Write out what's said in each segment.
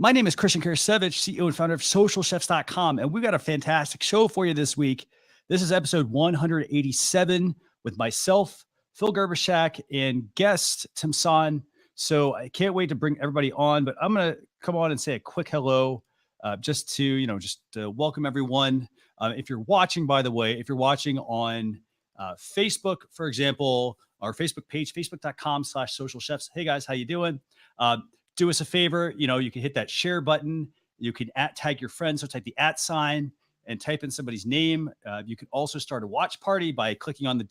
My name is Christian Karasiewicz, CEO and founder of socialchefs.com, and we've got a fantastic show for you this week. This is episode 187 with myself, Phil Gerbershak, and guest Tim Son. So I can't wait to bring everybody on, but I'm going to come on and say a quick hello just to welcome everyone. If you're watching, by the way, if you're watching on Facebook, for example, our Facebook page, facebook.com/socialchefs. Hey guys, how you doing? Do us a favor, you can hit that share button. You can tag your friends, so type the @ and type in somebody's name. You can also start a watch party by clicking on the ...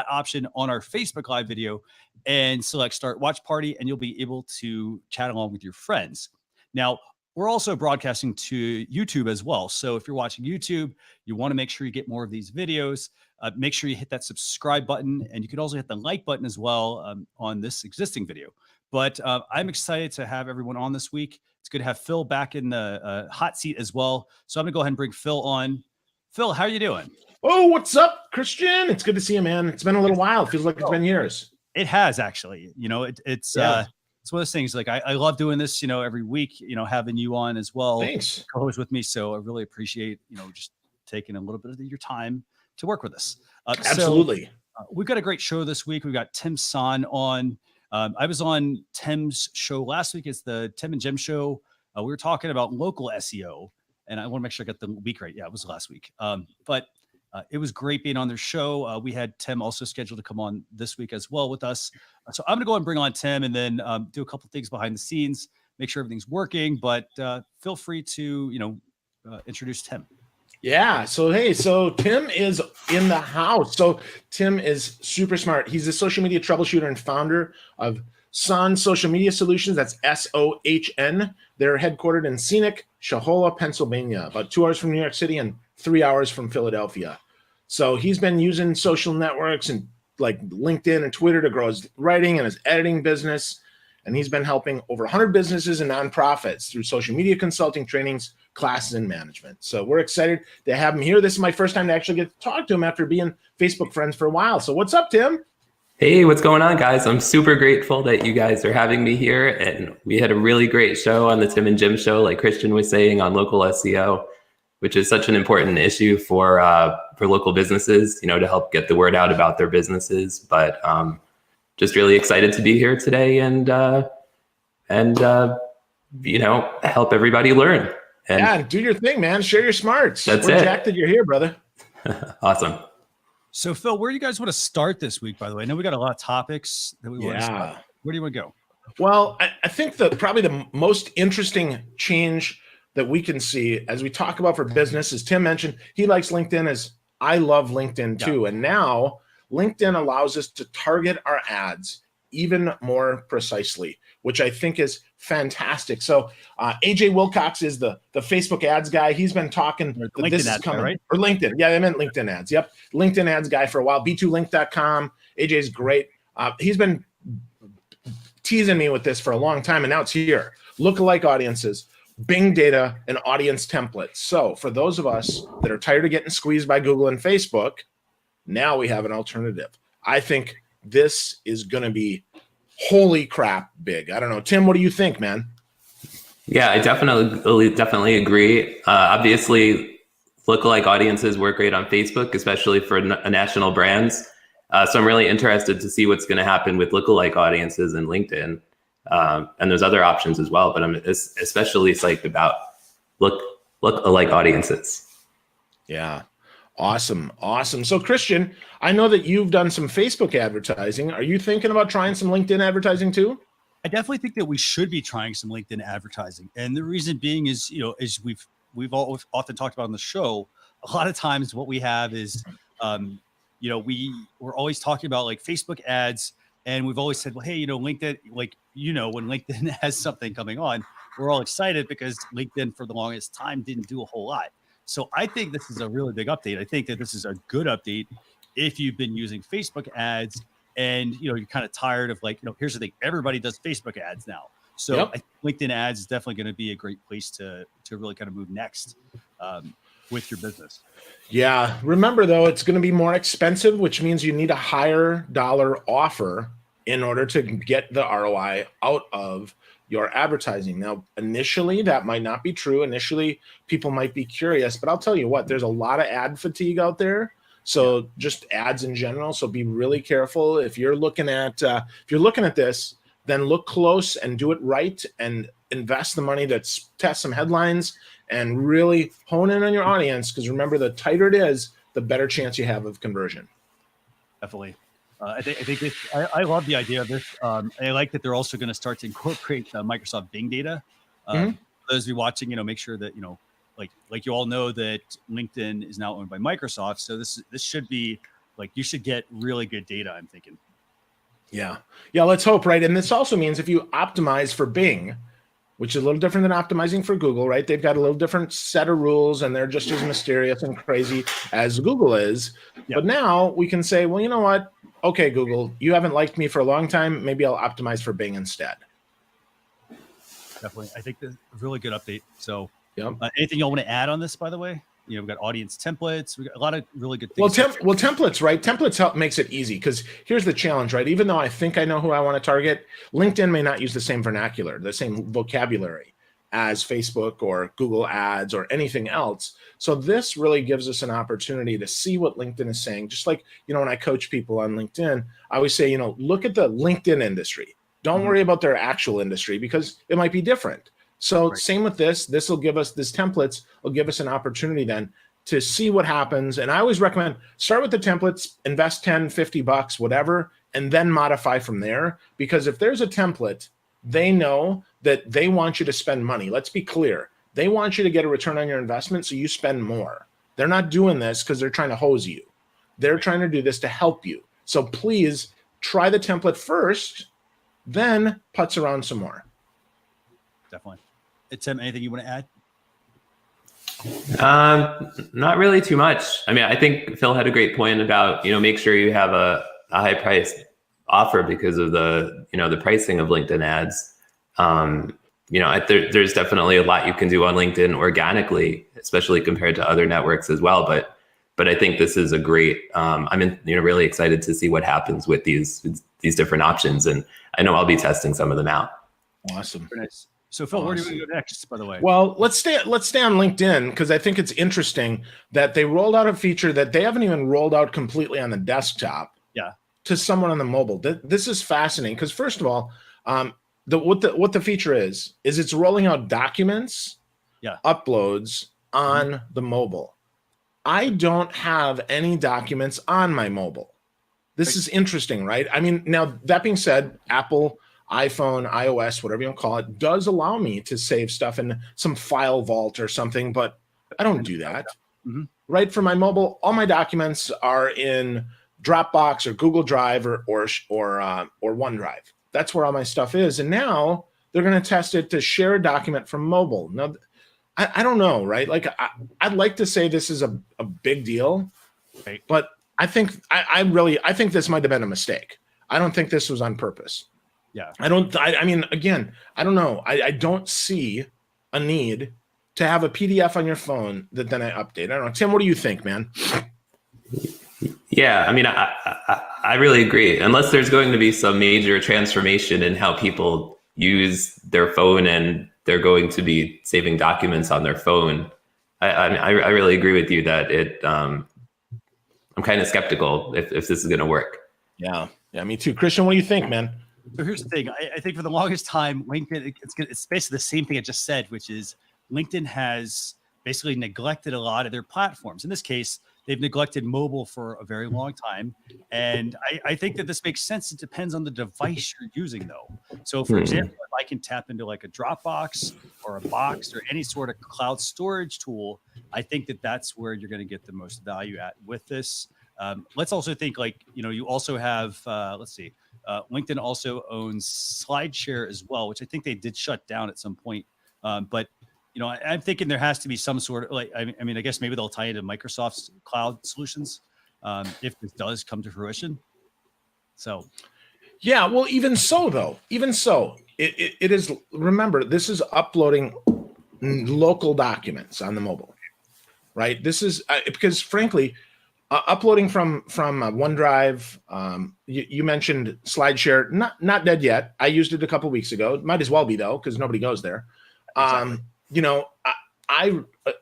option on our Facebook Live video and select Start Watch Party, and you'll be able to chat along with your friends. Now, we're also broadcasting to YouTube as well. So if you're watching YouTube, you want to make sure you get more of these videos. Make sure you hit that subscribe button, and you can also hit the like button as well on this existing video. But I'm excited to have everyone on this week. It's good to have Phil back in the hot seat as well. So I'm going to go ahead and bring Phil on. Phil, how are you doing? Oh, what's up, Christian? It's good to see you, man. It's been a little while. It feels like it's been years. It has, actually. It's one of those things. Like I love doing this, every week, having you on as well. Thanks. Co-host with me. So I really appreciate, just taking a little bit of your time to work with us. Absolutely. So, we've got a great show this week. We've got Tim Son on. I was on Tim's show last week. It's the Tim and Jim show. We were talking about local SEO, and I want to make sure I got the week right. Yeah, it was last week. But it was great being on their show. We had Tim also scheduled to come on this week as well with us. So I'm going to go and bring on Tim and then do a couple things behind the scenes, make sure everything's working. But feel free to, introduce Tim. Yeah. So Tim is in the house. So Tim is super smart. He's a social media troubleshooter and founder of Son Social Media Solutions. That's SOHN. They're headquartered in scenic Shahola, Pennsylvania, about 2 hours from New York City and 3 hours from Philadelphia. So he's been using social networks and like LinkedIn and Twitter to grow his writing and his editing business. And he's been helping over 100 businesses and nonprofits through social media consulting, trainings, classes, and management. So we're excited to have him here. This is my first time to actually get to talk to him after being Facebook friends for a while. So what's up, Tim? Hey, what's going on, guys? I'm super grateful that you guys are having me here. And we had a really great show on the Tim and Jim show, like Christian was saying, on local SEO, which is such an important issue for local businesses, to help get the word out about their businesses. But just really excited to be here today and help everybody learn. And do your thing, man. Share your smarts. We're jacked that you're here, brother. Awesome. So Phil, where do you guys want to start this week, by the way? I know we got a lot of topics that we want to start. Where do you want to go? Well, I think probably the most interesting change that we can see as we talk about for business, as Tim mentioned, he likes LinkedIn as I love LinkedIn too. And now LinkedIn allows us to target our ads even more precisely, which I think is fantastic. So AJ Wilcox is the Facebook ads guy. He's been talking that this is coming, right? Or LinkedIn. Yeah, I meant LinkedIn ads. Yep. LinkedIn ads guy for a while. B2link.com. AJ's great. He's been teasing me with this for a long time, and now it's here. Lookalike audiences, Bing data, and audience templates. So for those of us that are tired of getting squeezed by Google and Facebook, now we have an alternative. I think this is going to be holy crap big. I don't know. Tim, what do you think, man? Yeah, I definitely agree. Obviously, lookalike audiences work great on Facebook, especially for national brands. So I'm really interested to see what's going to happen with lookalike audiences in LinkedIn. And there's other options as well, but I'm especially psyched about lookalike audiences. Yeah. Awesome. So Christian, I know that you've done some Facebook advertising. Are you thinking about trying some LinkedIn advertising too? I definitely think that we should be trying some LinkedIn advertising. And the reason being is, as we've often talked about on the show, a lot of times what we have is, we're always talking about like Facebook ads, and we've always said, well, hey, LinkedIn, when LinkedIn has something coming on, we're all excited because LinkedIn for the longest time didn't do a whole lot. So I think this is a really big update. I think that this is a good update if you've been using Facebook ads and, you're kind of tired of here's the thing, everybody does Facebook ads now. So Yep. I think LinkedIn ads is definitely going to be a great place to really kind of move next with your business. Yeah. Remember though, it's going to be more expensive, which means you need a higher dollar offer in order to get the ROI out of your advertising. Now, initially, that might not be true. Initially, people might be curious, but I'll tell you what, there's a lot of ad fatigue out there. So just ads in general. So be really careful. If you're looking at this, then look close and do it right and invest the money to test some headlines and really hone in on your audience. Because remember, the tighter it is, the better chance you have of conversion. Definitely. I think I love the idea of this. I like that they're also going to start to incorporate Microsoft Bing data. For those of you watching, make sure that, like you all know that LinkedIn is now owned by Microsoft. So this should be like, you should get really good data, I'm thinking. Yeah. Let's hope, right? And this also means if you optimize for Bing, which is a little different than optimizing for Google, right? They've got a little different set of rules and they're just as mysterious and crazy as Google is. Yep. But now we can say, well, you know what? Okay, Google, you haven't liked me for a long time. Maybe I'll optimize for Bing instead. Definitely. I think that's a really good update. So yep. Anything y'all want to add on this, by the way? We've got audience templates. We've got a lot of really good things. Well, templates, right? Templates makes it easy because here's the challenge, right? Even though I think I know who I want to target, LinkedIn may not use the same vernacular, the same vocabulary as Facebook or Google Ads or anything else. So this really gives us an opportunity to see what LinkedIn is saying. Just like, when I coach people on LinkedIn, I always say, look at the LinkedIn industry. Don't worry about their actual industry because it might be different. So same with this will give us, this templates will give us an opportunity then to see what happens. And I always recommend start with the templates, invest 10, $50, whatever, and then modify from there. Because if there's a template, they know that they want you to spend money. Let's be clear. They want you to get a return on your investment. So you spend more. They're not doing this because they're trying to hose you. They're trying to do this to help you. So please try the template first, then putz around some more. Definitely. Tim, anything you want to add? Not really too much. I mean, I think Phil had a great point about, make sure you have a high price offer because of the, the pricing of LinkedIn ads. There's definitely a lot you can do on LinkedIn organically, especially compared to other networks as well. But I think this is a great, I'm really excited to see what happens with these different options. And I know I'll be testing some of them out. Awesome. Very nice. So Phil, where do we go next, by the way? Well, let's stay on LinkedIn because I think it's interesting that they rolled out a feature that they haven't even rolled out completely on the desktop. Yeah. To someone on the mobile. This is fascinating because first of all, what the feature is it's rolling out documents, uploads on the mobile. I don't have any documents on my mobile. This is interesting, right? I mean, now that being said, Apple, iPhone, iOS, whatever you want to call it, does allow me to save stuff in some file vault or something, but I don't do that. Right? For my mobile, all my documents are in Dropbox or Google Drive or OneDrive. That's where all my stuff is. And now they're going to test it to share a document from mobile. Now, I don't know, right? Like I'd like to say this is a big deal, but I think I think this might have been a mistake. I don't think this was on purpose. Yeah. I mean, again, I don't know. I don't see a need to have a PDF on your phone that then I update. I don't know. Tim, what do you think, man? Yeah, I mean, I really agree. Unless there's going to be some major transformation in how people use their phone and they're going to be saving documents on their phone, I really agree with you that I'm kind of skeptical if this is going to work. Yeah, me too. Christian, what do you think, man? So here's the thing. I think for the longest time, LinkedIn, it's basically the same thing I just said, which is LinkedIn has basically neglected a lot of their platforms. In this case, they've neglected mobile for a very long time. And I think that this makes sense. It depends on the device you're using, though. So, for example, if I can tap into like a Dropbox or a Box or any sort of cloud storage tool, I think that that's where you're going to get the most value at with this. Let's also think you also have, LinkedIn also owns SlideShare as well, which I think they did shut down at some point. But I'm thinking there has to be some sort of I guess maybe they'll tie into Microsoft's cloud solutions if this does come to fruition. So, yeah, well, even so, it is. Remember, this is uploading local documents on the mobile, right? This is because, frankly, Uploading from OneDrive. You mentioned SlideShare, not dead yet. I used it a couple weeks ago. Might as well be though, because nobody goes there. Exactly.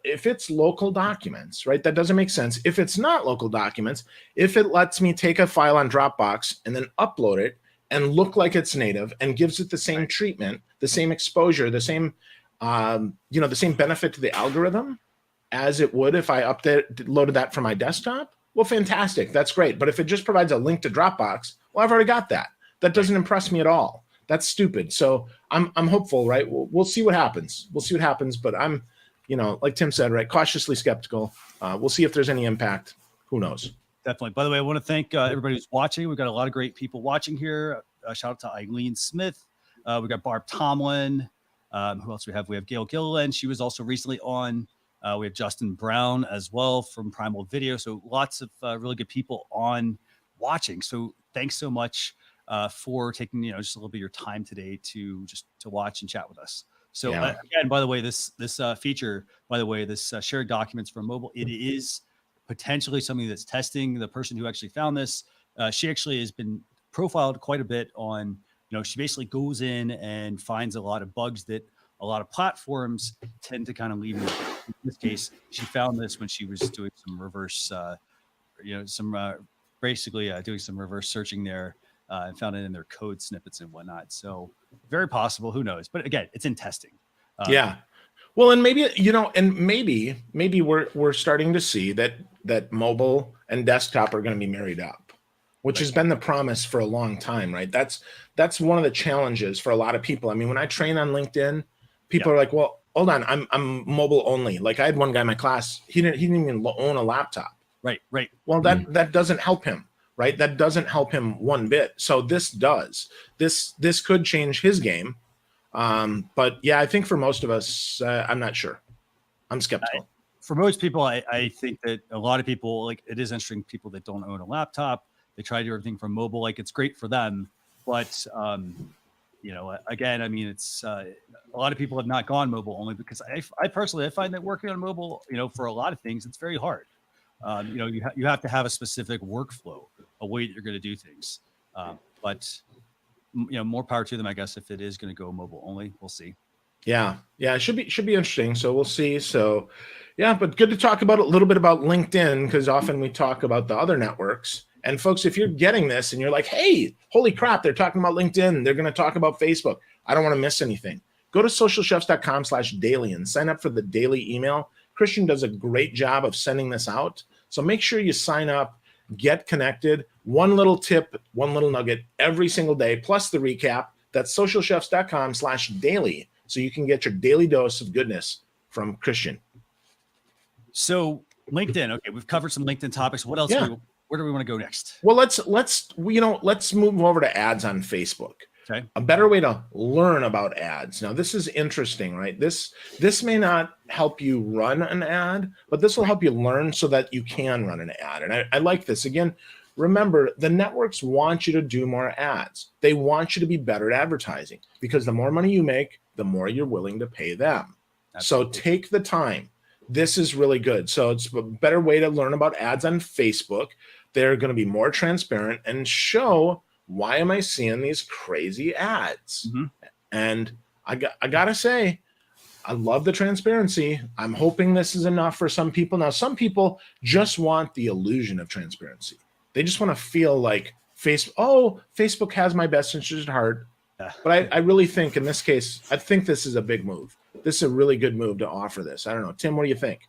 If it's local documents, right, that doesn't make sense. If it's not local documents, if it lets me take a file on Dropbox and then upload it and look like it's native and gives it the same treatment, the same exposure, the same, the same benefit to the algorithm as it would if I loaded that from my desktop, well, fantastic. That's great. But if it just provides a link to Dropbox, well, I've already got that. That doesn't impress me at all. That's stupid. So I'm hopeful, right? We'll see what happens. But I'm, like Tim said, right, cautiously skeptical. We'll see if there's any impact. Who knows? Definitely. By the way, I want to thank everybody who's watching. We've got a lot of great people watching here. Shout out to Eileen Smith. We got Barb Tomlin. Who else we have? We have Gail Gilliland. She was also recently on. We have Justin Brown as well from Primal Video. So lots of really good people on watching. So thanks so much for taking just a little bit of your time today to watch and chat with us. So again, by the way, this feature, this shared documents from mobile, it is potentially something that's testing. The person who actually found this, she actually has been profiled quite a bit on. She basically goes in and finds a lot of bugs that a lot of platforms tend to kind of leave. In this case, she found this when she was doing some reverse, doing some reverse searching there, and found it in their code snippets and whatnot. So very possible, who knows? But again, it's in testing. Yeah. Well, and maybe, maybe we're starting to see that mobile and desktop are going to be married up, which has been the promise for a long time, right? That's one of the challenges for a lot of people. I mean, when I train on LinkedIn, people are like, well, hold on, I'm mobile only. Like I had one guy in my class, he didn't even own a laptop. Right. Well, that doesn't help him, right? That doesn't help him one bit. So this does. This could change his game. But yeah, I think for most of us, I'm not sure. I'm skeptical. For most people, I think that a lot of people, like, it is interesting, people that don't own a laptop, they try to do everything from mobile. Like, it's great for them, but again, I mean, it's a lot of people have not gone mobile only because I personally find that working on mobile, for a lot of things, it's very hard. You have to have a specific workflow, a way that you're going to do things. But more power to them, I guess, if it is going to go mobile only. We'll see. Yeah, it should be interesting. So we'll see. So yeah, but good to talk about a little bit about LinkedIn, because often we talk about the other networks. And folks, if you're getting this and you're like, hey, holy crap, they're talking about LinkedIn, they're going to talk about Facebook, I don't want to miss anything. Go to socialchefs.com/daily and sign up for the daily email. Christian does a great job of sending this out. So make sure you sign up, get connected. One little tip, one little nugget every single day, plus the recap. That's socialchefs.com/daily. So you can get your daily dose of goodness from Christian. So LinkedIn, okay, we've covered some LinkedIn topics. What else? Where do we want to go next? Well, let's move over to ads on Facebook. Okay. A better way to learn about ads. Now, this is interesting, right? This may not help you run an ad, but this will help you learn so that you can run an ad. And I like this. Again, remember, the networks want you to do more ads. They want you to be better at advertising, because the more money you make, the more you're willing to pay them. Absolutely. So take the time. This is really good. So it's a better way to learn about ads on Facebook. They're going to be more transparent and show, why am I seeing these crazy ads? Mm-hmm. And I got to say, I love the transparency. I'm hoping this is enough for some people. Now, some people just want the illusion of transparency. They just want to feel like Facebook has my best interest at heart. But I really think in this case, I think this is a big move. This is a really good move to offer this. I don't know. Tim, what do you think?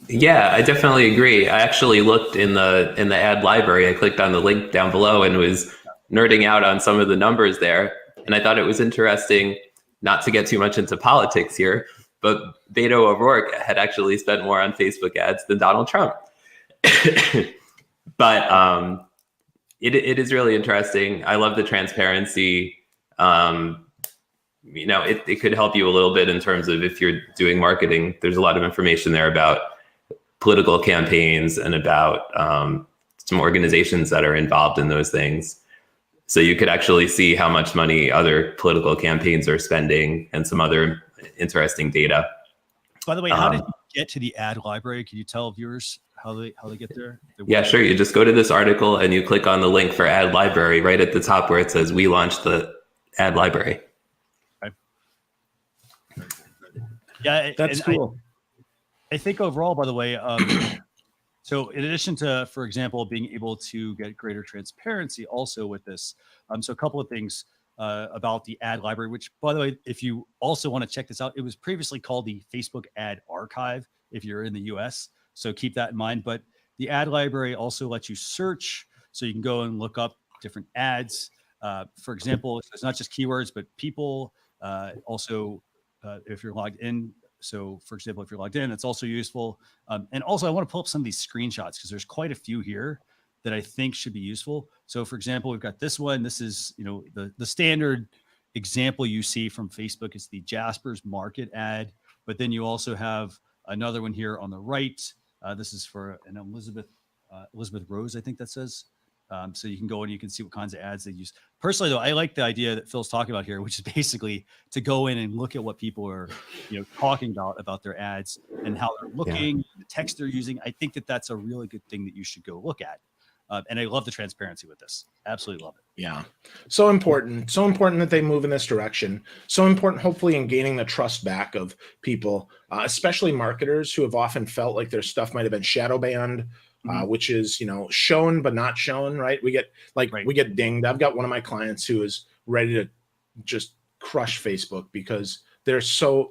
Yeah, I definitely agree. I actually looked in the ad library. I clicked on the link down below and was nerding out on some of the numbers there. And I thought it was interesting, not to get too much into politics here, but Beto O'Rourke had actually spent more on Facebook ads than Donald Trump. But it is really interesting. I love the transparency. It could help you a little bit in terms of if you're doing marketing. There's a lot of information there about political campaigns and about some organizations that are involved in those things. So you could actually see how much money other political campaigns are spending and some other interesting data. By the way, how did you get to the ad library? Can you tell viewers how they get there? Yeah, sure. You just go to this article and you click on the link for ad library right at the top where it says we launched the ad library. Okay. Yeah, That's cool. I think overall, by the way, so in addition to, for example, being able to get greater transparency also with this, so a couple of things about the ad library, which, by the way, if you also want to check this out, it was previously called the Facebook Ad Archive if you're in the US. So keep that in mind. But the ad library also lets you search. So you can go and look up different ads. For example, it's not just keywords, but people. Also, if you're logged in. So for example, if you're logged in, it's also useful. And also I want to pull up some of these screenshots because there's quite a few here that I think should be useful. So for example, we've got this one. This is, the standard example you see from Facebook is the Jasper's Market ad. But then you also have another one here on the right. This is for an Elizabeth Rose, I think that says. So you can go and you can see what kinds of ads they use. Personally, though, I like the idea that Phil's talking about here, which is basically to go in and look at what people are, talking about their ads and how they're looking, the text they're using. I think that that's a really good thing that you should go look at. And I love the transparency with this. Absolutely love it. Yeah. So important that they move in this direction. So important, hopefully, in gaining the trust back of people, especially marketers who have often felt like their stuff might have been shadow banned. Which is, shown but not shown, right? We get dinged. I've got one of my clients who is ready to just crush Facebook because they're so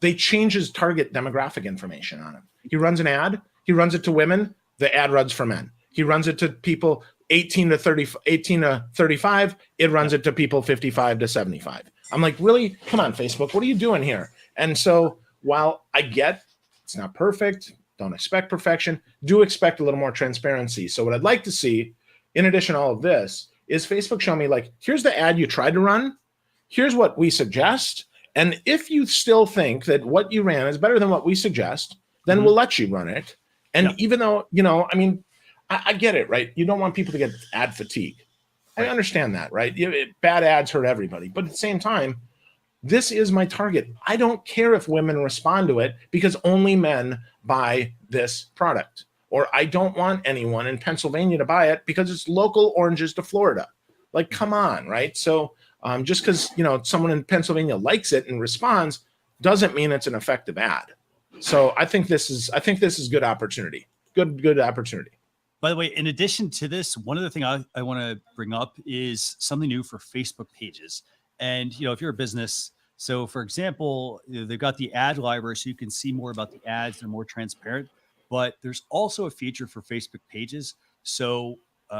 they change his target demographic information on him. He runs an ad. He runs it to women. The ad runs for men. He runs it to people 18 to 35. It runs it to people 55 to 75. I'm like, really? Come on, Facebook. What are you doing here? And so while I get it's not perfect, don't expect perfection, do expect a little more transparency. So what I'd like to see, in addition to all of this, is Facebook show me here's the ad you tried to run. Here's what we suggest. And if you still think that what you ran is better than what we suggest, then we'll let you run it. And even though, I get it, right? You don't want people to get ad fatigue. I understand that, right? Bad ads hurt everybody. But at the same time, this is my target. I don't care if women respond to it because only men buy this product. Or I don't want anyone in Pennsylvania to buy it because it's local oranges to Florida. Come on, right? So just because, someone in Pennsylvania likes it and responds doesn't mean it's an effective ad. So I think this is good opportunity. Good opportunity. By the way, in addition to this, one other thing I want to bring up is something new for Facebook pages. And, if you're a business, so for example, they've got the ad library so you can see more about the ads. They're more transparent, but there's also a feature for Facebook pages. So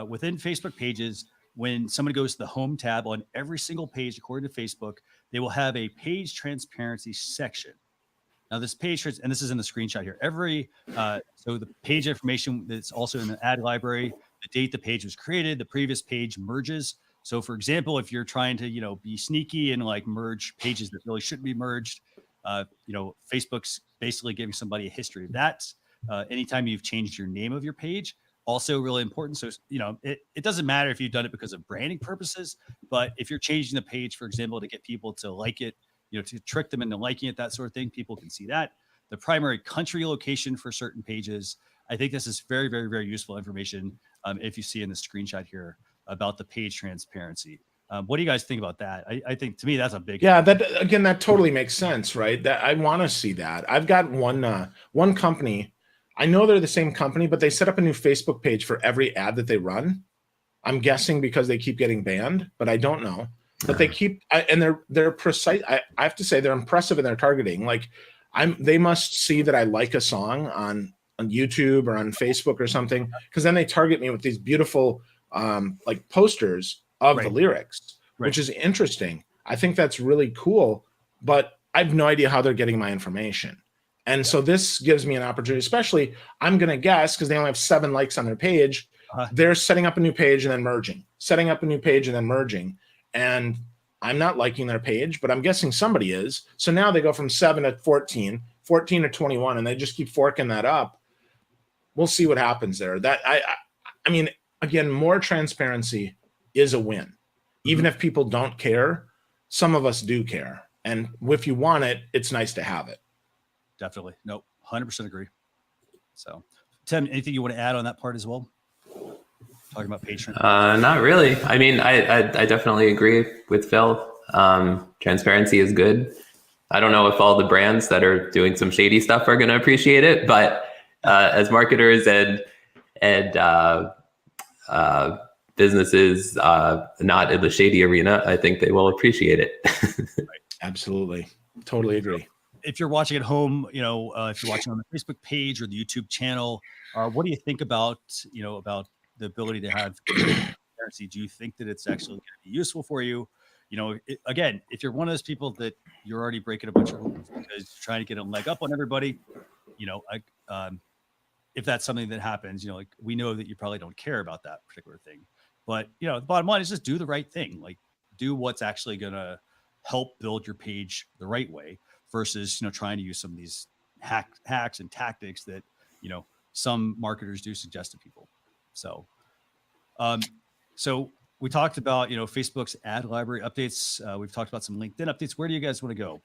within Facebook pages, when somebody goes to the home tab on every single page, according to Facebook, they will have a page transparency section. Now this page, and this is in the screenshot here, so the page information that's also in the ad library, the date the page was created, the previous page merges. So for example, if you're trying to, be sneaky and merge pages that really shouldn't be merged, Facebook's basically giving somebody a history of that. Anytime you've changed your name of your page, also really important. So, it doesn't matter if you've done it because of branding purposes, but if you're changing the page, for example, to get people to like it, to trick them into liking it, that sort of thing, people can see that. The primary country location for certain pages. I think this is very, very, very useful information. If you see in the screenshot here about the page transparency. What do you guys think about that? I think to me, that's a big. Yeah, that totally makes sense, right? That I want to see that. I've got one company. I know they're the same company, but they set up a new Facebook page for every ad that they run. I'm guessing because they keep getting banned, but I don't know. But they keep, and they're precise. I have to say they're impressive in their targeting. They must see that I like a song on YouTube or on Facebook or something, because then they target me with these beautiful posters of the lyrics, which is interesting. I think that's really cool, but I have no idea how they're getting my information. And so this gives me an opportunity, especially I'm going to guess because they only have 7 likes on their page. They're setting up a new page and then merging, setting up a new page and then merging. And I'm not liking their page, but I'm guessing somebody is. So now they go from 7 to 14, 14 to 21, and they just keep forking that up. We'll see what happens there. That I mean, again, more transparency is a win. Even if people don't care, some of us do care. And if you want it, it's nice to have it. Definitely. Nope. 100% agree. So Tim, anything you want to add on that part as well? Talking about patron. Not really. I mean, I definitely agree with Phil. Transparency is good. I don't know if all the brands that are doing some shady stuff are going to appreciate it, but as marketers and businesses not in the shady arena, I think they will appreciate it. Right. Absolutely. Totally agree. If you're watching at home, if you're watching on the Facebook page or the YouTube channel, what do you think about the ability to have transparency? Do you think that it's actually going to be useful for you? Again, if you're one of those people that you're already breaking a bunch of rules because you're trying to get a leg up on everybody, if that's something that happens, we know that you probably don't care about that particular thing. But, the bottom line is just do the right thing. Like, do what's actually going to help build your page the right way versus, trying to use some of these hacks and tactics that, some marketers do suggest to people. So we talked about, Facebook's ad library updates. We've talked about some LinkedIn updates. Where do you guys want to go?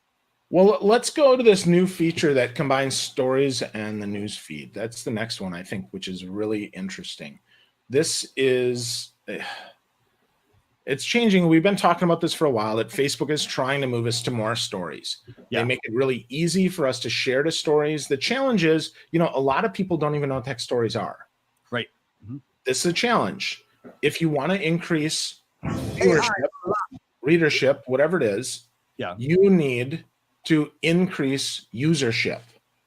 Well, let's go to this new feature that combines stories and the news feed. That's the next one, I think, which is really interesting. This is, it's changing. We've been talking about this for a while, that Facebook is trying to move us to more stories. Yeah. They make it really easy for us to share the stories. The challenge is, a lot of people don't even know what the heck stories are. Right. Mm-hmm. This is a challenge. If you want to increase viewership, readership, whatever it is, you need to increase usership,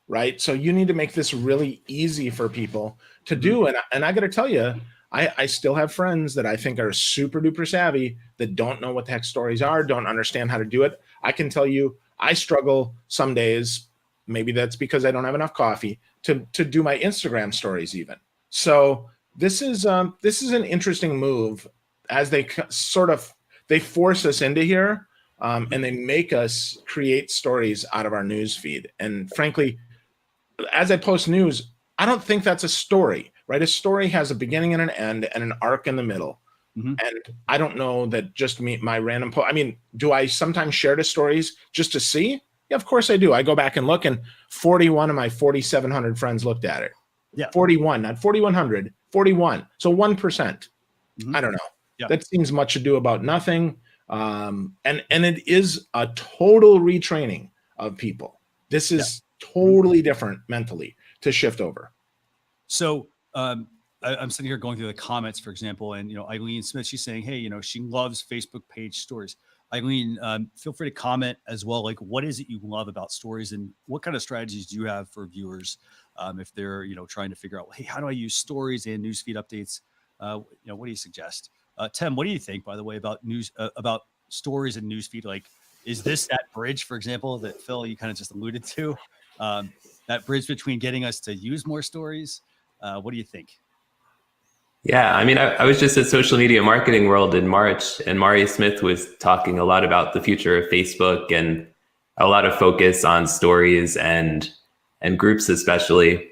right? So you need to make this really easy for people to do. And I got to tell you, I still have friends that I think are super duper savvy that don't know what the heck stories are, don't understand how to do it. I can tell you, I struggle some days, maybe that's because I don't have enough coffee, to do my Instagram stories even. So this is an interesting move as they they force us into here. And they make us create stories out of our news feed. And frankly, as I post news, I don't think that's a story, right? A story has a beginning and an end and an arc in the middle. Mm-hmm. And I don't know that just my random post. I mean, do I sometimes share the stories just to see? Yeah, of course I do. I go back and look, and 41 of my 4,700 friends looked at it. Yeah, 41, not 4,100, 41. So 1%. Mm-hmm. I don't know. Yeah. That seems much ado about nothing. And it is a total retraining of people. This is totally different mentally to shift over. So I'm sitting here going through the comments, for example, and Eileen Smith, she's saying, hey, she loves Facebook page stories. Eileen, feel free to comment as well. Like, what is it you love about stories, and what kind of strategies do you have for viewers if they're trying to figure out, hey, how do I use stories and newsfeed updates? What do you suggest? Tim, what do you think, by the way, about about stories and newsfeed? Like, is this that bridge, for example, that Phil, you kind of just alluded to, that bridge between getting us to use more stories? What do you think? Yeah, I mean, I was just at Social Media Marketing World in March, and Mari Smith was talking a lot about the future of Facebook and a lot of focus on stories and groups especially.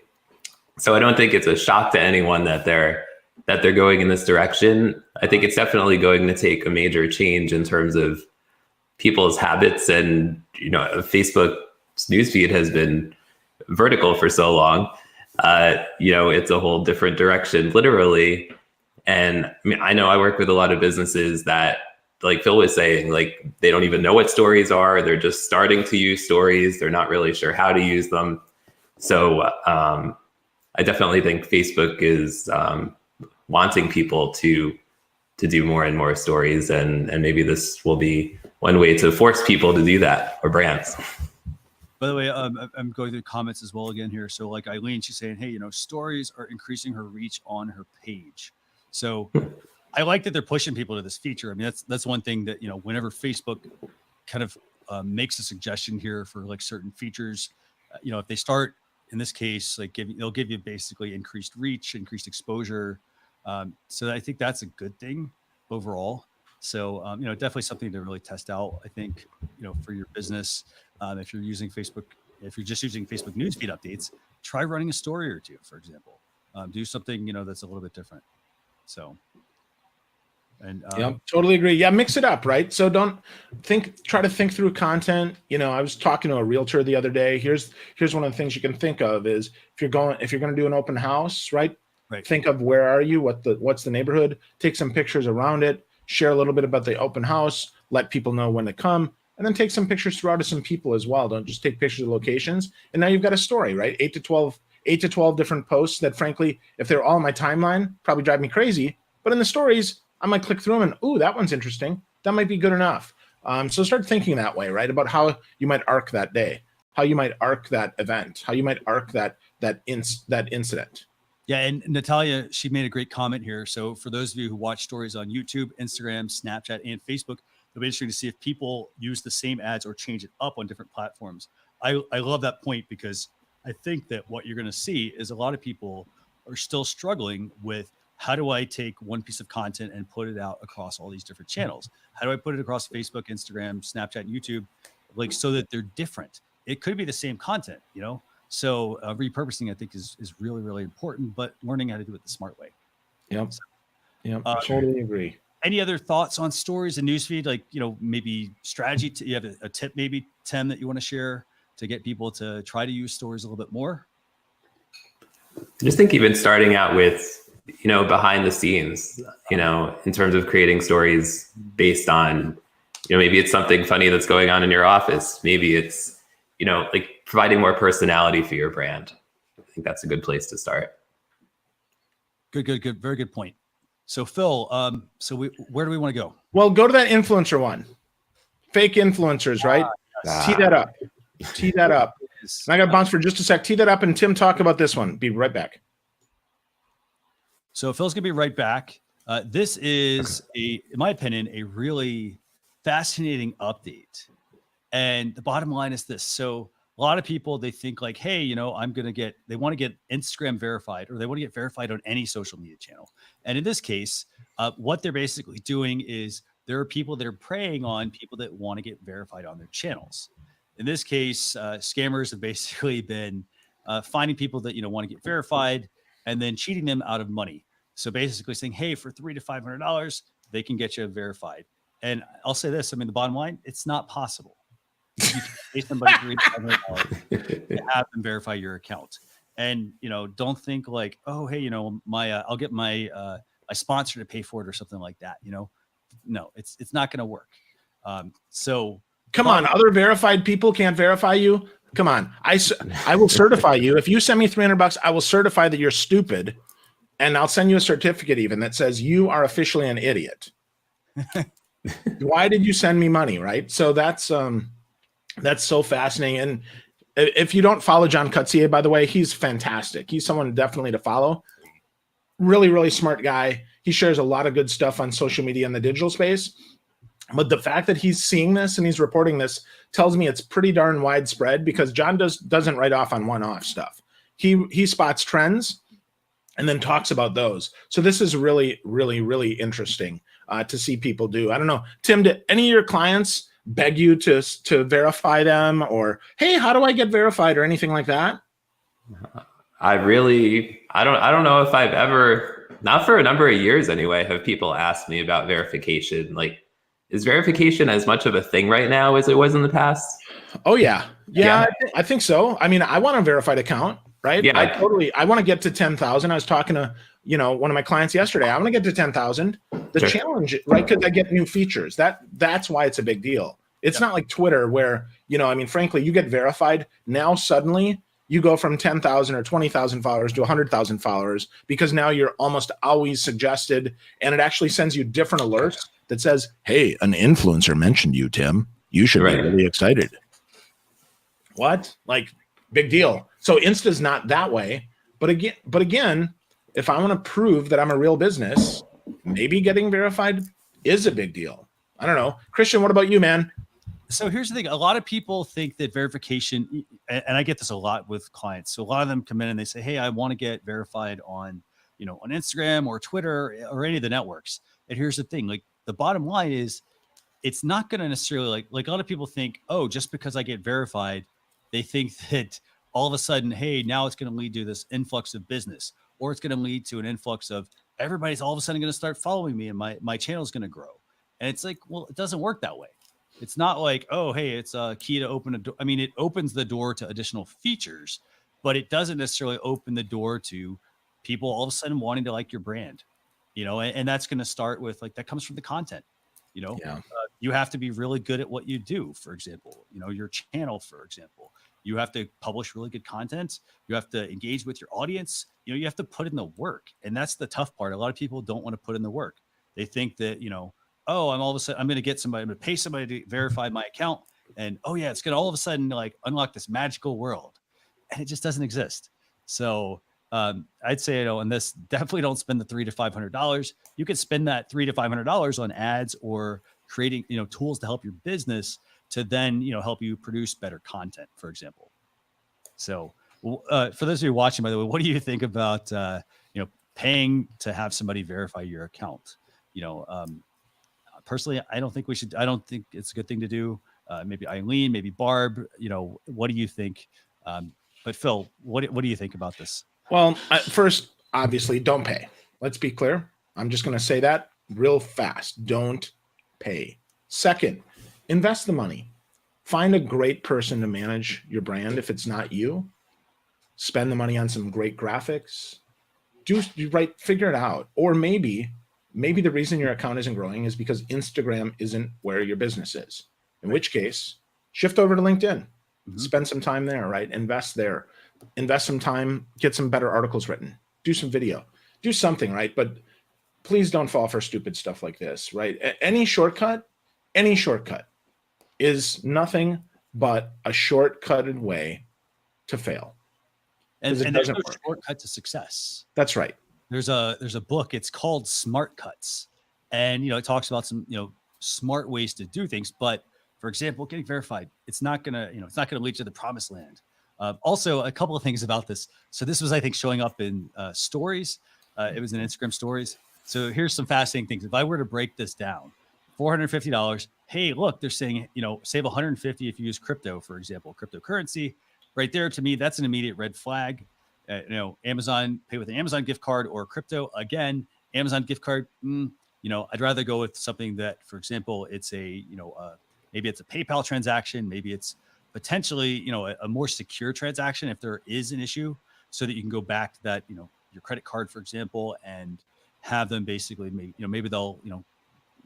So I don't think it's a shock to anyone that they're going in this direction. I think it's definitely going to take a major change in terms of people's habits. And, Facebook's newsfeed has been vertical for so long. It's a whole different direction, literally. And I mean, I know I work with a lot of businesses that, like Phil was saying, like, they don't even know what stories are. They're just starting to use stories. They're not really sure how to use them. So I definitely think Facebook is wanting people to do more and more stories, and maybe this will be one way to force people to do that, or brands. By the way, I'm going through comments as well again here. So like Eileen, she's saying, hey, stories are increasing her reach on her page. So I like that they're pushing people to this feature. I mean, that's one thing that, whenever Facebook kind of makes a suggestion here for like certain features, if they start in this case, like they'll give you basically increased reach, increased exposure. So I think that's a good thing overall. So, definitely something to really test out, I think, for your business. If you're using Facebook, if you're just using Facebook newsfeed updates, try running a story or two, for example. Do something, that's a little bit different. So, And yeah, totally agree. Yeah, mix it up, right? So try to think through content. I was talking to a realtor the other day. Here's one of the things you can think of is if you're going to do an open house, right? Right. Think of where are you, what's the neighborhood, take some pictures around it, share a little bit about the open house, let people know when to come, and then take some pictures throughout of some people as well. Don't just take pictures of locations. And now you've got a story, right? 8 to 12 different posts that, frankly, if they're all on my timeline, probably drive me crazy. But in the stories, I might click through them and, ooh, that one's interesting. That might be good enough. So start thinking that way, right? About how you might arc that day, how you might arc that event, how you might arc that incident. Yeah, and Natalia, she made a great comment here. So for those of you who watch stories on YouTube, Instagram, Snapchat, and Facebook, it'll be interesting to see if people use the same ads or change it up on different platforms. I love that point because I think that what you're going to see is a lot of people are still struggling with how do I take one piece of content and put it out across all these different channels? How do I put it across Facebook, Instagram, Snapchat, and YouTube, like so that they're different? It could be the same content, So repurposing, I think, is really, really important, but learning how to do it the smart way. Yep. Yep. Totally agree. Any other thoughts on stories and newsfeed? Like, maybe strategy. You have a tip, maybe, Tim, that you want to share to get people to try to use stories a little bit more? I just think even starting out with, behind the scenes, in terms of creating stories based on, maybe it's something funny that's going on in your office. Maybe it's, like providing more personality for your brand. I think that's a good place to start. Good. Very good point. So Phil, where do we want to go? Well, go to that influencer one. Fake influencers, right? Tee that up. And I got to bounce for just a sec. Tee that up and Tim talk about this one. Be right back. So Phil's going to be right back. This is in my opinion, a really fascinating update. And the bottom line is this. So a lot of people, they think like, hey, they want to get Instagram verified, or they want to get verified on any social media channel. And in this case, what they're basically doing is there are people that are preying on people that want to get verified on their channels. In this case, scammers have basically been finding people that, want to get verified and then cheating them out of money. So basically saying, hey, for $300 to $500, they can get you verified. And I'll say this, the bottom line, it's not possible. You can pay somebody $300 to $500 to have them verify your account. And, don't think like, oh, hey, I'll get my sponsor to pay for it or something like that. No, it's not going to work. So come on, other verified people can't verify you. Come on. I will certify you. If you send me $300, I will certify that you're stupid. And I'll send you a certificate even that says you are officially an idiot. Why did you send me money? Right. So that's so fascinating. And if you don't follow John Cutsier, by the way, he's fantastic. He's someone definitely to follow. Really, really smart guy. He shares a lot of good stuff on social media in the digital space. But the fact that he's seeing this and he's reporting this tells me it's pretty darn widespread, because John doesn't write off on one-off stuff. He spots trends and then talks about those. So this is really, really, really interesting to see people do. I don't know, Tim, did any of your clients beg you to verify them, or, hey, how do I get verified, or anything like that? I don't know if I've ever, not for a number of years anyway, have people asked me about verification. Like, is verification as much of a thing right now as it was in the past? Oh yeah. I think so. I want a verified account, right? Yeah, I want to get to 10,000. I was talking to, one of my clients yesterday. I want to get to 10,000. The challenge, right? Because I get new features. That's why it's a big deal. It's not like Twitter where, frankly, you get verified. Now suddenly you go from 10,000 or 20,000 followers to 100,000 followers, because now you're almost always suggested, and it actually sends you different alerts that says, hey, an influencer mentioned you, Tim. You should be really excited. What? Like, big deal. So Insta's not that way. But again, if I want to prove that I'm a real business, maybe getting verified is a big deal. I don't know. Christian, what about you, man? So here's the thing. A lot of people think that verification, and I get this a lot with clients. So a lot of them come in and they say, hey, I want to get verified on, on Instagram or Twitter or any of the networks. And here's the thing, like, the bottom line is it's not going to necessarily like a lot of people think, oh, just because I get verified, they think that all of a sudden, hey, now it's going to lead to this influx of business, or it's going to lead to an influx of everybody's all of a sudden going to start following me and my channel is going to grow. And it's like, well, it doesn't work that way. It's not like, oh, hey, it's a key to open a door. I mean, it opens the door to additional features, but it doesn't necessarily open the door to people all of a sudden wanting to like your brand, and that's going to start with that comes from the content, you have to be really good at what you do. For example, your channel, for example, you have to publish really good content. You have to engage with your audience. You have to put in the work. And that's the tough part. A lot of people don't want to put in the work. They think that, oh, I'm going to get somebody, I'm going to pay somebody to verify my account. And, oh yeah, it's going to all of a sudden unlock this magical world. And it just doesn't exist. So I'd say, and this definitely don't spend the $300 to $500. You could spend that $300 to $500 on ads or creating, tools to help your business to then, help you produce better content, for example. So for those of you watching, by the way, what do you think about, paying to have somebody verify your account? Personally, I don't think it's a good thing to do. Maybe Eileen, maybe Barb, what do you think? But Phil, what do you think about this? Well, first, obviously, don't pay. Let's be clear. I'm just going to say that real fast. Don't pay. Second, invest the money. Find a great person to manage your brand. If it's not you, spend the money on some great graphics. Figure it out. Or maybe the reason your account isn't growing is because Instagram isn't where your business is. In which case, shift over to LinkedIn. Spend some time there, right? Invest there. Invest some time, get some better articles written, do some video, do something, right? But please don't fall for stupid stuff like this, right? Any shortcut is nothing but a shortcutted way to fail. And there's no shortcut to success. That's right. There's a book, it's called Smart Cuts. And, it talks about some, smart ways to do things. But for example, getting verified, it's not going to lead to the promised land. Also, a couple of things about this. So this was, I think, showing up in stories. It was in Instagram stories. So here's some fascinating things. If I were to break this down, $450. Hey, look, they're saying, save $150 if you use crypto, for example, cryptocurrency. Right there, to me, that's an immediate red flag. Amazon, pay with an Amazon gift card or crypto. Again, Amazon gift card. I'd rather go with something that, for example, it's maybe it's a PayPal transaction. Maybe it's potentially, a more secure transaction if there is an issue, so that you can go back to that, your credit card, for example, and have them basically, maybe they'll,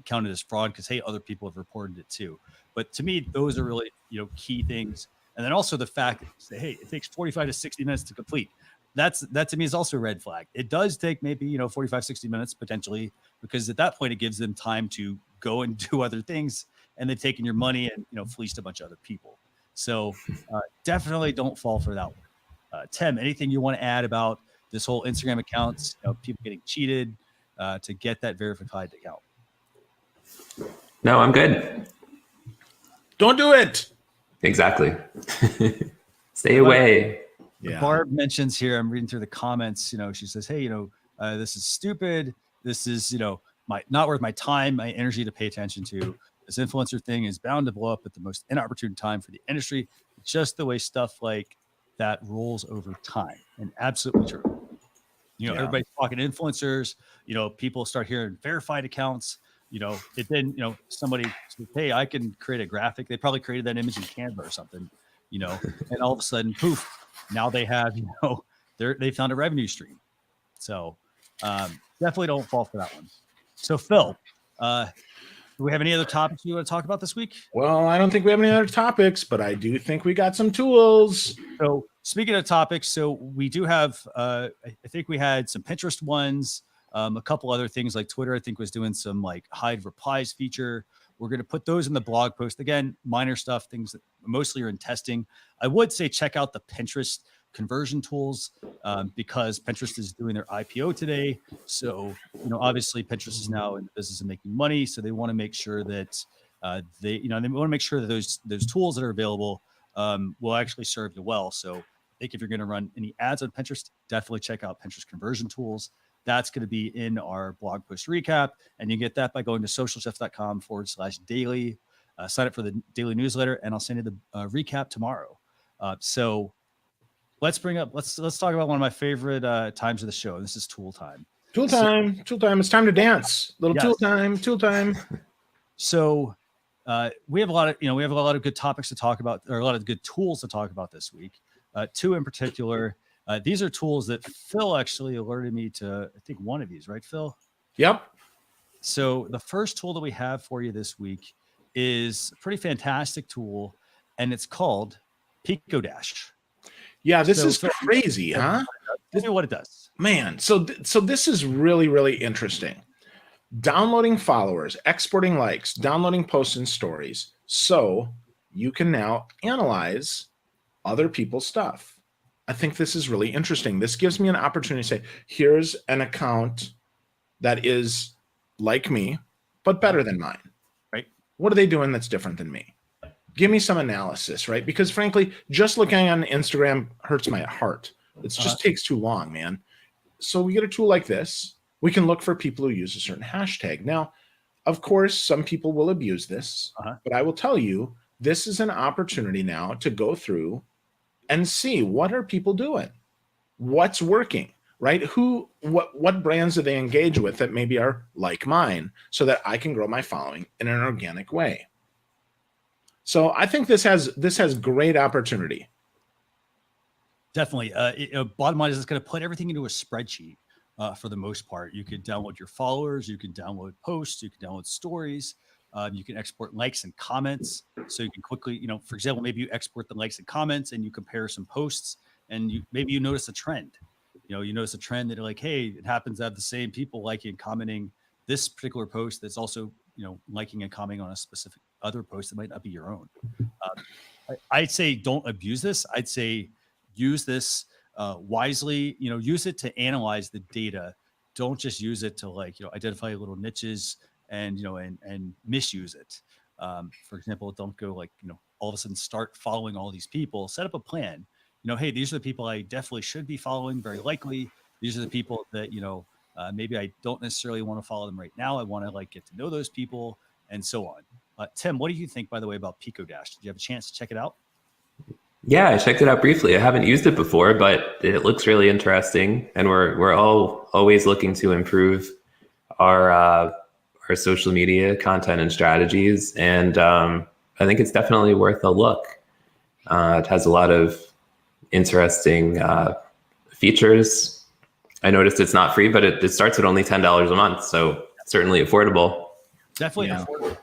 count it as fraud because, hey, other people have reported it too. But to me, those are really, key things. And then also the fact that, hey, it takes 45 to 60 minutes to complete. That to me is also a red flag. It does take maybe, 45, 60 minutes potentially, because at that point it gives them time to go and do other things, and they've taken your money and, fleeced a bunch of other people. So definitely don't fall for that one. Tim, anything you want to add about this whole Instagram accounts, people getting cheated to get that verified account? No, I'm good. Don't do it. Exactly. Stay away. Yeah. Barb mentions here, I'm reading through the comments, she says, hey, this is stupid. This is, not worth my time, my energy to pay attention to. This influencer thing is bound to blow up at the most inopportune time for the industry. Just the way stuff like that rolls over time. And absolutely true. Everybody's talking influencers, people start hearing verified accounts, it then, somebody says, hey, I can create a graphic. They probably created that image in Canva or something, and all of a sudden, poof, now they have, they found a revenue stream. So definitely don't fall for that one. So Phil, do we have any other topics you want to talk about this week? Well, I don't think we have any other topics, but I do think we got some tools. So speaking of topics, so we do have, I think we had some Pinterest ones, a couple other things like Twitter, I think was doing some hide replies feature. We're going to put those in the blog post. Again, minor stuff, things that mostly are in testing. I would say check out the Pinterest conversion tools because Pinterest is doing their IPO today. So, obviously Pinterest is now in the business of making money. So they want to make sure that they want to make sure that those tools that are available will actually serve you well. So I think if you're going to run any ads on Pinterest, definitely check out Pinterest conversion tools. That's going to be in our blog post recap. And you get that by going to socialchefs.com/daily. Sign up for the daily newsletter, and I'll send you the recap tomorrow. So let's talk about one of my favorite times of the show. This is tool time. Tool time. It's time to dance. Little Yes. tool time. So we have a lot of good topics to talk about, or a lot of good tools to talk about this week. Two in particular. These are tools that Phil actually alerted me to. I think one of these, right, Phil? Yep. So the first tool that we have for you this week is a pretty fantastic tool, and it's called Pico Dash. Yeah, this So, is Phil, crazy, huh? Tell me what it does. Man, so this is really, really interesting. Downloading followers, exporting likes, downloading posts and stories. So you can now analyze other people's stuff. I think this is really interesting. This gives me an opportunity to say, here's an account that is like me, but better than mine. Right. What are they doing that's different than me? Give me some analysis, right? Because frankly, just looking on Instagram hurts my heart. It just takes too long, man. So we get a tool like this. We can look for people who use a certain hashtag. Now, of course, some people will abuse this, but I will tell you, this is an opportunity now to go through and see what are people doing, what's working, right? What brands do they engage with that maybe are like mine, so that I can grow my following in an organic way. So I think this has great opportunity. Definitely. Bottom line is it's going to put everything into a spreadsheet for the most part. You can download your followers, you can download posts, you can download stories, you can export likes and comments. So you can quickly, for example, maybe you export the likes and comments and you compare some posts, and maybe you notice a trend. You notice a trend that like, hey, it happens to have the same people liking and commenting this particular post that's also, liking and commenting on a specific other post that might not be your own. I'd say don't abuse this. I'd say use this wisely. Use it to analyze the data. Don't just use it to identify little niches and misuse it. For example, don't go all of a sudden start following all these people. Set up a plan. Hey, these are the people I definitely should be following. Very likely, these are the people that maybe I don't necessarily want to follow them right now. I want to get to know those people and so on. Tim, what do you think, by the way, about Pico Dash? Did you have a chance to check it out? Yeah, I checked it out briefly. I haven't used it before, but it looks really interesting, and we're all always looking to improve our social media content and strategies. And I think it's definitely worth a look. It has a lot of interesting features. I noticed it's not free, but it starts at only $10 a month, so certainly affordable. Definitely affordable.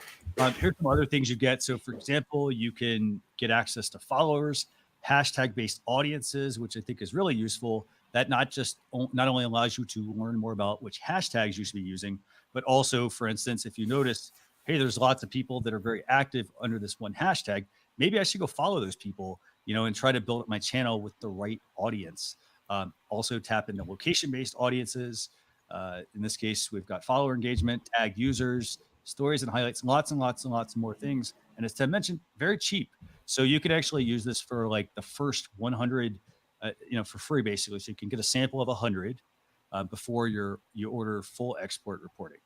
Here's some other things you get. So, for example, you can get access to followers, hashtag-based audiences, which I think is really useful. That not only allows you to learn more about which hashtags you should be using, but also, for instance, if you notice, hey, there's lots of people that are very active under this one hashtag, maybe I should go follow those people, and try to build up my channel with the right audience. Also tap into location-based audiences. In this case, we've got follower engagement, tagged users, stories and highlights, lots and lots and lots more things. And as Tim mentioned, very cheap. So you could actually use this for the first 100, for free, basically. So you can get a sample of 100 before you order full export reporting.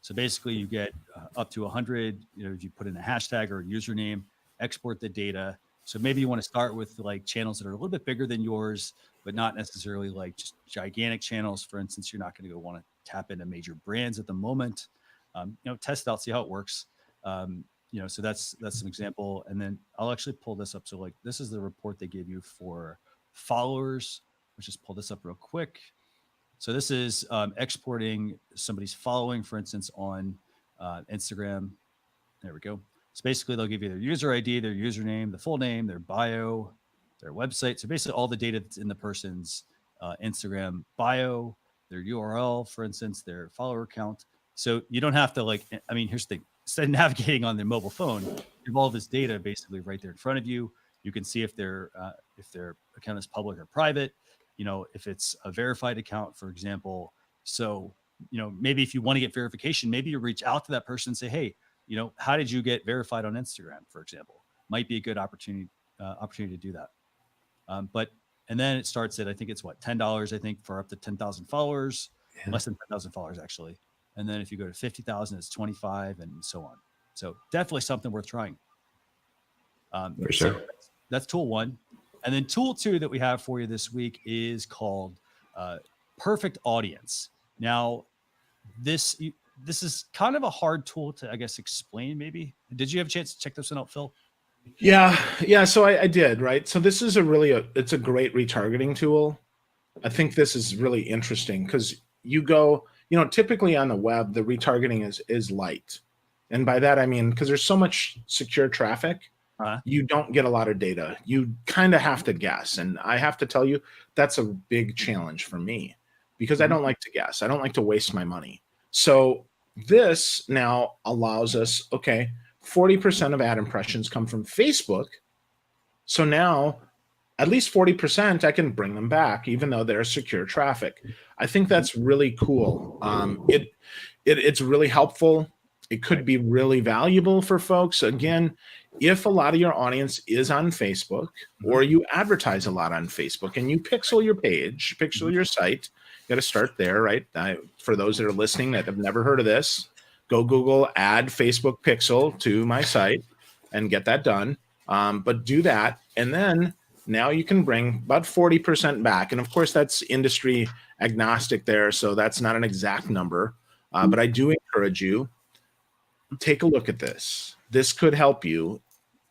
So basically you get up to 100, if you put in a hashtag or a username, export the data. So maybe you want to start with channels that are a little bit bigger than yours, but not necessarily just gigantic channels. For instance, you're not going to want to tap into major brands at the moment. Test it out, see how it works. So that's an example. And then I'll actually pull this up. So this is the report they gave you for followers. Let's just pull this up real quick. So this is exporting somebody's following, for instance, on Instagram. There we go. So basically they'll give you their user ID, their username, the full name, their bio, their website. So basically all the data that's in the person's Instagram bio, their URL, for instance, their follower count. So you don't have to here's the thing. Instead of navigating on their mobile phone, you have all this data basically right there in front of you. You can see if their account is public or private, if it's a verified account, for example. So, maybe if you want to get verification, maybe you reach out to that person and say, hey, how did you get verified on Instagram, for example? Might be a good opportunity to do that. And then it starts at, I think it's $10, I think, for up to 10,000 followers, less than 10,000 followers actually. And then if you go to 50,000, it's 25 and so on. So definitely something worth trying. For sure. So that's tool one. And then tool two that we have for you this week is called Perfect Audience. Now, this is kind of a hard tool to, I guess, explain. Maybe did you have a chance to check this one out, Phil? Yeah. So I did, right. So this is it's a great retargeting tool. I think this is really interesting because typically on the web, the retargeting is light. And by that, I mean, because there's so much secure traffic, you don't get a lot of data. You kind of have to guess. And I have to tell you, that's a big challenge for me because I don't like to guess. I don't like to waste my money. So this now allows us, 40% of ad impressions come from Facebook. So now at least 40%, I can bring them back, even though they're secure traffic. I think that's really cool. It's really helpful. It could be really valuable for folks. Again, if a lot of your audience is on Facebook or you advertise a lot on Facebook and you pixel your page, pixel your site, you got to start there, right? For those that are listening that have never heard of this, go Google add Facebook pixel to my site and get that done. But do that. And then now you can bring about 40% back. And of course, that's industry agnostic there. So that's not an exact number. But I do encourage you, take a look at this. This could help you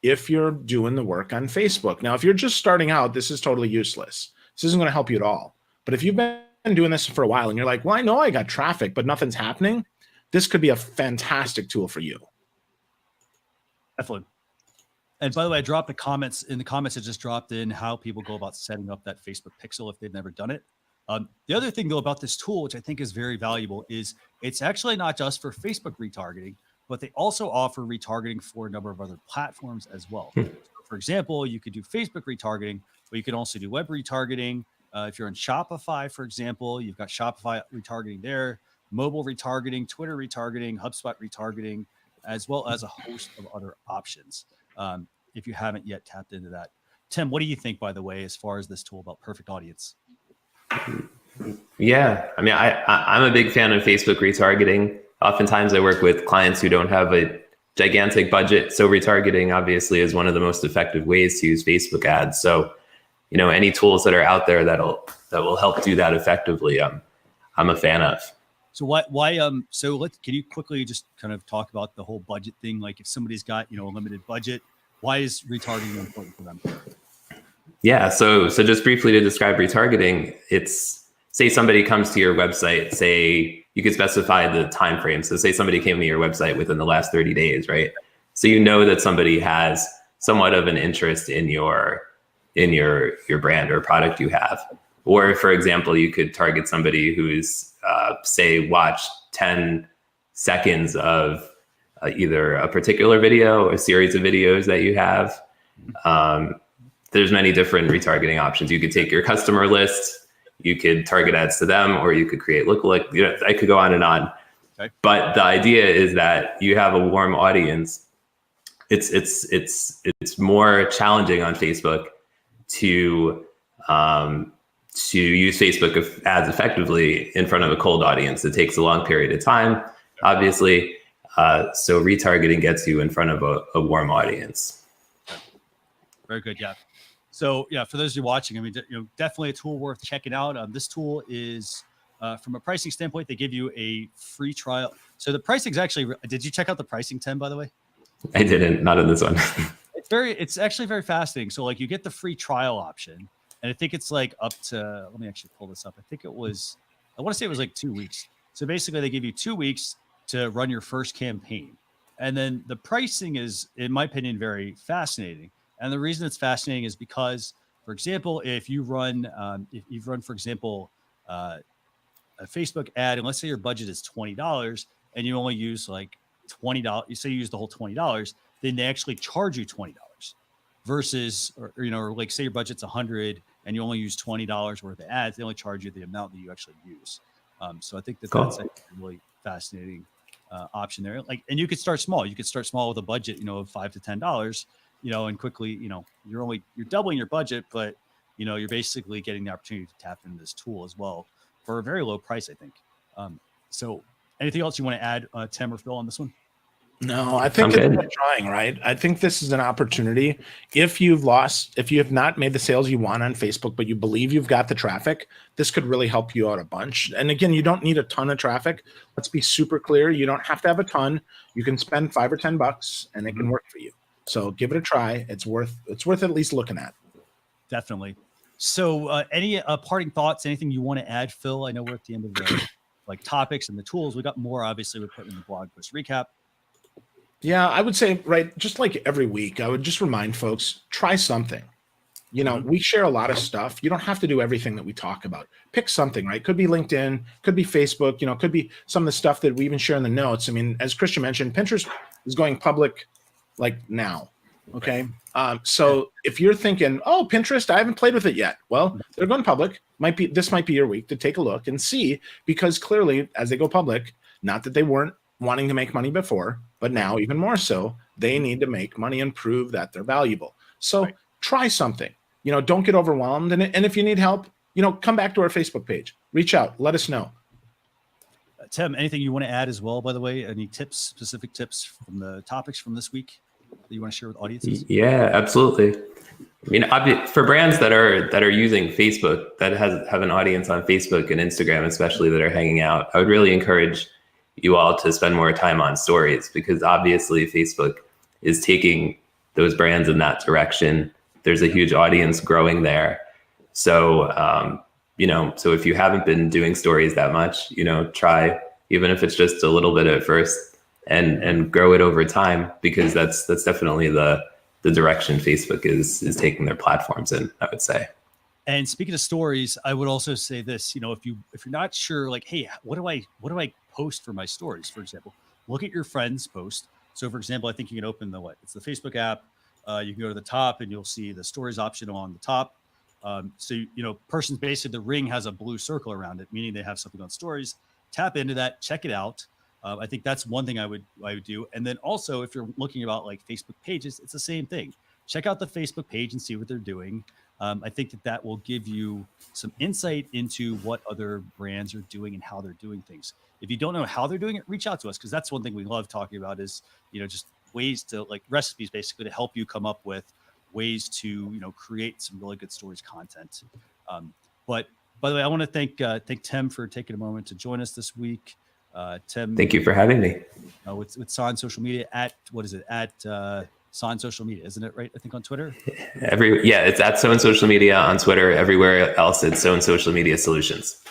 if you're doing the work on Facebook. Now, if you're just starting out, this is totally useless. This isn't going to help you at all. But if you've been doing this for a while and you're like, well, I know I got traffic, but nothing's happening, this could be a fantastic tool for you. Definitely. And by the way, I dropped the comments. In the comments, I just dropped in how people go about setting up that Facebook pixel if they've never done it. The other thing, though, about this tool, which I think is very valuable, is it's actually not just for Facebook retargeting, but they also offer retargeting for a number of other platforms as well. So for example, you could do Facebook retargeting, but you can also do web retargeting. If you're in Shopify, for example, you've got Shopify retargeting there, mobile retargeting, Twitter retargeting, HubSpot retargeting, as well as a host of other options. If you haven't yet tapped into that. Tim, what do you think, by the way, as far as this tool about perfect audience? Yeah, I mean, I'm a big fan of Facebook retargeting. Oftentimes I work with clients who don't have a gigantic budget. So retargeting obviously is one of the most effective ways to use Facebook ads. So, any tools that are out there that will help do that effectively, I'm a fan of. So can you quickly just kind of talk about the whole budget thing? Like if somebody's got, a limited budget, why is retargeting important for them? Yeah. So just briefly to describe retargeting, it's, say somebody comes to your website, say you could specify the time frame. So say somebody came to your website within the last 30 days, right? So that somebody has somewhat of an interest in your brand or product you have. Or for example, you could target somebody who's say watched 10 seconds of either a particular video or a series of videos that you have. There's many different retargeting options. You could take your customer list, you could target ads to them, or you could create lookalike. I could go on and on. Okay. But the idea is that you have a warm audience. It's more challenging on Facebook to use Facebook ads effectively in front of a cold audience. It takes a long period of time, obviously. So retargeting gets you in front of a warm audience. Very good. Yeah. So yeah, for those of you watching, I mean, definitely a tool worth checking out. This tool is, from a pricing standpoint, they give you a free trial. So the pricing is actually, did you check out the pricing, Tim, by the way? I didn't, not in this one. It's actually very fascinating. So like you get the free trial option, and I think it's like up to, let me actually pull this up. I want to say it was like 2 weeks. So basically they give you 2 weeks to run your first campaign. And then the pricing is, in my opinion, very fascinating. And the reason it's fascinating is because, for example, if you've run, for example, a Facebook ad, and let's say your budget is $20 and you only use like $20, you say you use the whole $20, then they actually charge you $20 versus, or like say your budget's $100 and you only use $20 worth of ads, they only charge you the amount that you actually use. So I think that's a really fascinating option there. Like, and you could start small. You could start small with a budget, of $5 to $10, and quickly, you're doubling your budget, but you're basically getting the opportunity to tap into this tool as well for a very low price, I think. So anything else you want to add, Tim or Phil, on this one? No, I think I'm it's good. worth trying, right? I think this is an opportunity. If you have not made the sales you want on Facebook, but you believe you've got the traffic, this could really help you out a bunch. And again, you don't need a ton of traffic. Let's be super clear. You don't have to have a ton. You can spend $5 or $10 and it can work for you. So give it a try. It's worth at least looking at. Definitely. So any parting thoughts, anything you want to add, Phil? I know we're at the end of the topics and the tools. We got more, obviously, we're putting in the blog post recap. Yeah, I would say, right, just like every week, I would just remind folks, try something. We share a lot of stuff. You don't have to do everything that we talk about. Pick something, right? Could be LinkedIn, could be Facebook, could be some of the stuff that we even share in the notes. I mean, as Christian mentioned, Pinterest is going public like now. Okay. So if you're thinking, oh, Pinterest, I haven't played with it yet. Well, they're going public. This might be your week to take a look and see, because clearly as they go public, not that they weren't wanting to make money before, but now even more so, they need to make money and prove that they're valuable. So try something, don't get overwhelmed. And if you need help, come back to our Facebook page, reach out, let us know. Tim, anything you want to add as well, by the way? Any specific tips from the topics from this week that you want to share with audiences? Yeah, absolutely. I mean, for brands that are using Facebook, that have an audience on Facebook and Instagram, especially, that are hanging out, I would really encourage you all to spend more time on stories, because obviously Facebook is taking those brands in that direction. There's a huge audience growing there. So, so if you haven't been doing stories that much, try, even if it's just a little bit at first, and grow it over time, because that's definitely the direction Facebook is taking their platforms in, I would say. And speaking of stories, I would also say this, if you're not sure, like, hey, what do I post for my stories? For example, look at your friends' post. So for example, I think you can open it's the Facebook app. You can go to the top and you'll see the stories option on the top. So, person's basically, the ring has a blue circle around it, meaning they have something on stories. Tap into that, check it out. I think that's one thing I would do. And then also, if you're looking about like Facebook pages, it's the same thing. Check out the Facebook page and see what they're doing. I think that will give you some insight into what other brands are doing and how they're doing things. If you don't know how they're doing it, reach out to us, because that's one thing we love talking about is, just ways to, like, recipes basically, to help you come up with ways to, create some really good stories content. But by the way, I want to thank Tim for taking a moment to join us this week. Tim, thank you for having me. With Son Social Media at Son Social Media, isn't it right? I think on Twitter. It's at Son Social Media on Twitter. Everywhere else, it's Son Social Media Solutions.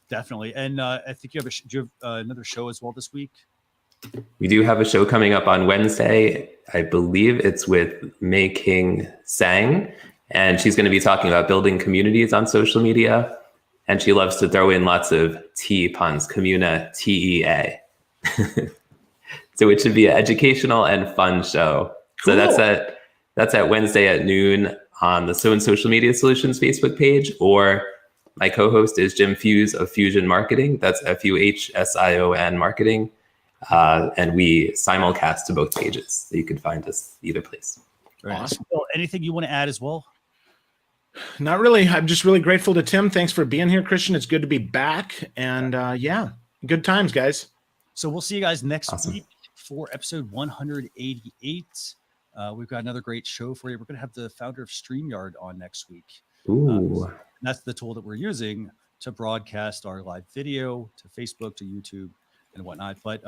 Definitely. And I think you have another show as well this week. We do have a show coming up on Wednesday. I believe it's with Mei King Sang, and she's going to be talking about building communities on social media. And she loves to throw in lots of T puns, communa, TEA. So it should be an educational and fun show. Cool. So that's at Wednesday at noon on the Son Social Media Solutions Facebook page, or my co-host is Jim Fuse of Fusion Marketing. That's FUHSION Marketing. And we simulcast to both pages, so you can find us either place. Awesome. Well, anything you want to add as well? Not really. I'm just really grateful to Tim. Thanks for being here, Christian. It's good to be back. And good times, guys. So we'll see you guys next week for episode 188. We've got another great show for you. We're going to have the founder of StreamYard on next week. Ooh. And that's the tool that we're using to broadcast our live video to Facebook, to YouTube, and whatnot. But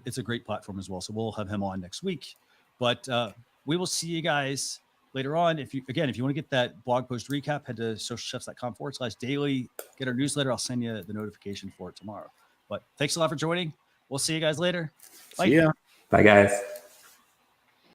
it's a great platform as well. So we'll have him on next week. But we will see you guys later on. If you want to get that blog post recap, head to socialchefs.com/daily. Get our newsletter. I'll send you the notification for it tomorrow. But thanks a lot for joining. We'll see you guys later. Bye. See ya. Bye, guys.